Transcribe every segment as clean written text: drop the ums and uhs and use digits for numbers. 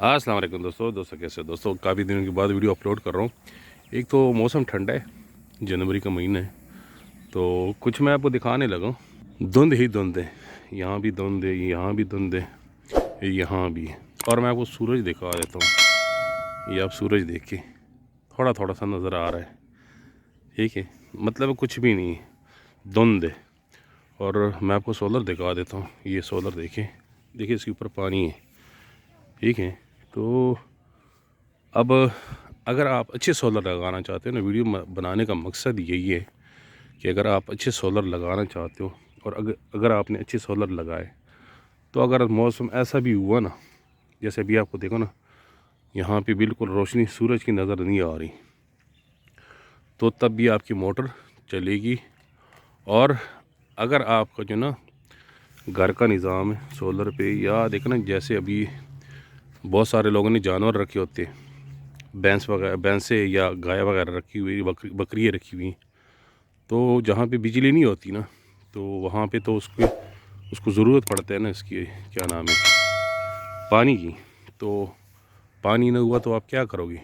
अस्सलाम वालेकुम दोस्तों कैसे हो दोस्तों। काफ़ी दिनों के बाद वीडियो अपलोड कर रहा हूँ। एक तो मौसम ठंडा है, जनवरी का महीना है, तो कुछ मैं आपको दिखाने लगा हूँ। धुंध ही धुंध है, यहाँ भी धुंध है, यहाँ भी धुंध है, यहाँ भी। और मैं आपको सूरज दिखा देता हूँ। ये आप सूरज देख के थोड़ा थोड़ा सा नज़र आ रहा है, ठीक है, मतलब कुछ भी नहीं है, धुंध है। और मैं आपको सोलर दिखा देता हूँ। ये सोलर देखिए इसके ऊपर पानी है, ठीक है। तो अब अगर आप अच्छे सोलर लगाना चाहते हो ना, वीडियो बनाने का मकसद यही है कि अगर आप अच्छे सोलर लगाना चाहते हो और अगर आपने अच्छे सोलर लगाए तो अगर मौसम ऐसा भी हुआ ना, जैसे अभी आपको देखो ना, यहाँ पे बिल्कुल रोशनी सूरज की नज़र नहीं आ रही, तो तब भी आपकी मोटर चलेगी। और अगर आपका जो ना घर का निज़ाम है सोलर पे, या देखना जैसे अभी बहुत सारे लोगों ने जानवर रखे होते हैं, भैंस वगैरह, भैंसें या गाय वगैरह रखी हुई, बकरियाँ रखी हुई, तो जहाँ पे बिजली नहीं होती ना, तो वहाँ पे तो उसको ज़रूरत पड़ता है ना, इसकी क्या नाम है, पानी की। तो पानी ना हुआ तो आप क्या करोगे।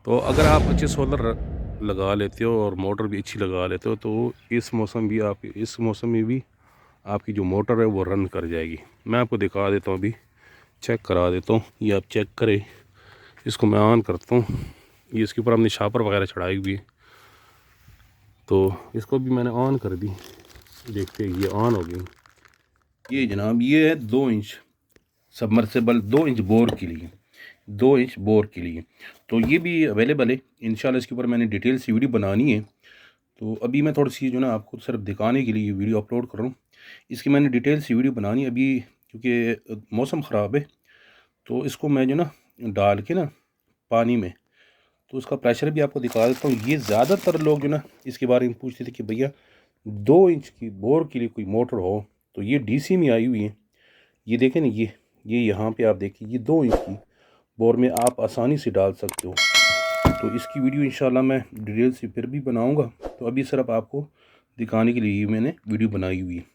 तो अगर आप अच्छे सोलर लगा लेते हो और मोटर भी अच्छी लगा लेते हो, तो इस मौसम में भी आपकी जो मोटर है वो रन कर जाएगी। मैं आपको दिखा देता हूँ, अभी चेक करा देता हूँ। ये आप चेक करें, इसको मैं ऑन करता हूँ। ये इसके ऊपर हमने शापर वगैरह चढ़ाई हुई है, तो इसको भी मैंने ऑन कर दी। देखते ये ऑन हो गई। ये जनाब, ये है 2 इंच सबमर्सिबल, 2 इंच बोर के लिए, 2 इंच बोर के लिए। तो ये भी अवेलेबल है इंशाल्लाह। इसके ऊपर मैंने डिटेल सी वीडियो बनानी है, तो अभी मैं थोड़ी सी जो ना आपको सिर्फ दिखाने के लिए वीडियो अपलोड कर रहा हूँ। इसकी मैंने डिटेल सी वीडियो बनानी है अभी, क्योंकि मौसम ख़राब है, तो इसको मैं जो ना डाल के ना पानी में, तो उसका प्रेशर भी आपको दिखा देता हूँ। ये ज़्यादातर लोग जो ना इसके बारे में पूछते थे कि भैया 2 इंच की बोर के लिए कोई मोटर हो, तो ये डीसी में आई हुई है। ये देखें ना, ये यहाँ पे आप देखिए, ये 2 इंच की बोर में आप आसानी से डाल सकते हो। तो इसकी वीडियो इंशाल्लाह मैं डिटेल से फिर भी बनाऊँगा, तो अभी सिर्फ आपको दिखाने के लिए मैंने वीडियो बनाई हुई है।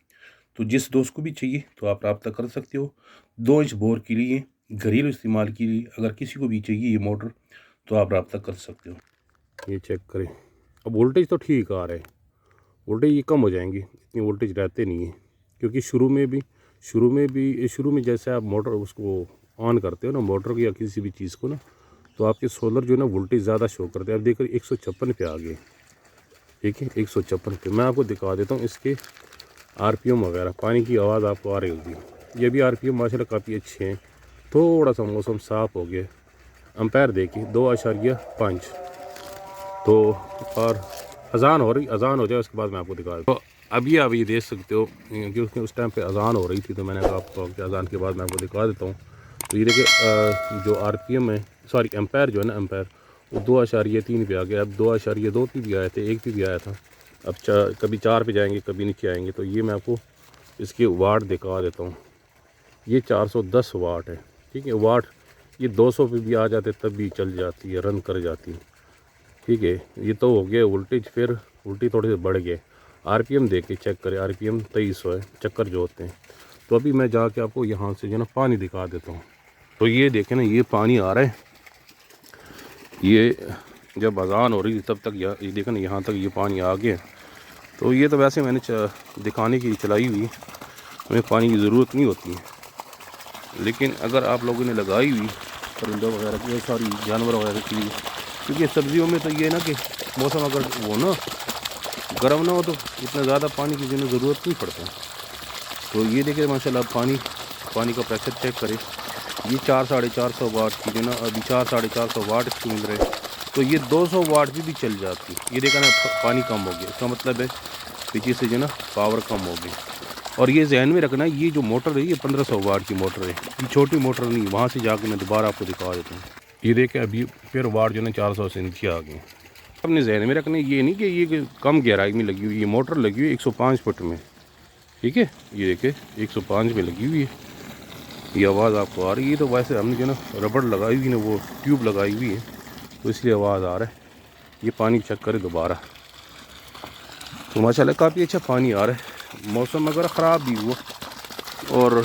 तो जिस दोस्त को भी चाहिए तो आप रब्ता कर सकते हो। 2 इंच बोर के लिए, घरेलू इस्तेमाल के लिए अगर किसी को भी चाहिए ये मोटर, तो आप रब्ता कर सकते हो। ये चेक करें, अब वोल्टेज तो ठीक आ रहा है, वोल्टेज ये कम हो जाएंगे, इतनी वोल्टेज रहते नहीं है, क्योंकि शुरू में जैसे आप मोटर उसको ऑन करते हो ना, मोटर को या किसी भी चीज़ को ना, तो आपके सोलर जो है ना वोल्टेज ज़्यादा शो करते हैं। अब देखकर 156 पे आ गए, ठीक है, 156 पे। मैं आपको दिखा देता हूँ इसके आरपीएम वगैरह, पानी की आवाज़ आपको आ रही होगी। ये भी आरपीएम माशाल्लाह काफ़ी अच्छे हैं। थोड़ा सा मौसम साफ़ हो गया, एम्पायर देखिए 2.5। तो और अजान हो जाए उसके बाद मैं आपको दिखा दूँ। तो अभी आप ये देख सकते हो, क्योंकि उस टाइम पे अजान हो रही थी, तो मैंने कहा आपको कि अजान के बाद मैं आपको दिखा देता हूँ। तो ये देखिए जो आरपीएम है, सॉरी एम्पायर जो है ना, एम्पायर वो 2.3 पे आ गया। अब 2.2 पे भी आए थे, 1 पे भी आया था। अब कभी 4 पे जाएंगे, कभी नीचे आएंगे। तो ये मैं आपको इसके वाट दिखा देता हूँ। ये 410 वाट है, ठीक है। वाट ये 200 पे भी आ जाते तब भी चल जाती है, रन कर जाती है, ठीक है। ये तो हो गया वोल्टेज, फिर वोल्टेज थोड़े से बढ़ गए। आरपीएम देख के चेक करें, आरपीएम 2300 है, चक्कर जो होते हैं। तो अभी मैं जाके आपको यहाँ से जो ना पानी दिखा देता हूँ। तो ये देखें ना, ये पानी आ रहा है। ये जब अजान हो रही थी तब तक ये देखें ना, यहाँ तक ये पानी आ गया। तो ये तो वैसे मैंने दिखाने की चलाई हुई, हमें पानी की ज़रूरत नहीं होती है, लेकिन अगर आप लोगों ने लगाई हुई परिंदों वगैरह की, सारी जानवर वगैरह के लिए, क्योंकि सब्जियों में तो ये ना कि मौसम अगर वो ना गर्म ना हो तो इतना ज़्यादा पानी की जो ज़रूरत नहीं पड़ता। तो ये देखिए माशाल्लाह, पानी का प्रेशर चेक करें। ये 400-450 वाट की जो ना, अभी 400-450 वाट इसको मिल रहे हैं। तो ये 200 वाट की भी चल जाती। ये देखा ना, पानी कम हो गया, इसका मतलब है पीछे से जो ना पावर कम हो गई। और ये जहन में रखना, ये जो मोटर है ये 1500 वाट की मोटर है, ये छोटी मोटर नहीं। वहाँ से जाकर मैं दोबारा आपको दिखा देता हूँ। ये देखें अभी फिर वाट जो ना 400 से नीचे आ गई। अपने जहन में रखना, ये नहीं कि ये कम गहराई में लगी हुई, ये मोटर लगी हुई है 105 फुट में, ठीक है। ये देखें 105 में लगी हुई है, ये आवाज़ आपको आ रही है। तो वैसे हमने जो ना रबड़ लगाई हुई ना, वो ट्यूब लगाई हुई है, तो इसलिए आवाज़ आ रहा है। ये पानी चेक करें दोबारा, तो माशाल्लाह काफ़ी अच्छा पानी आ रहा है। मौसम अगर ख़राब भी हुआ और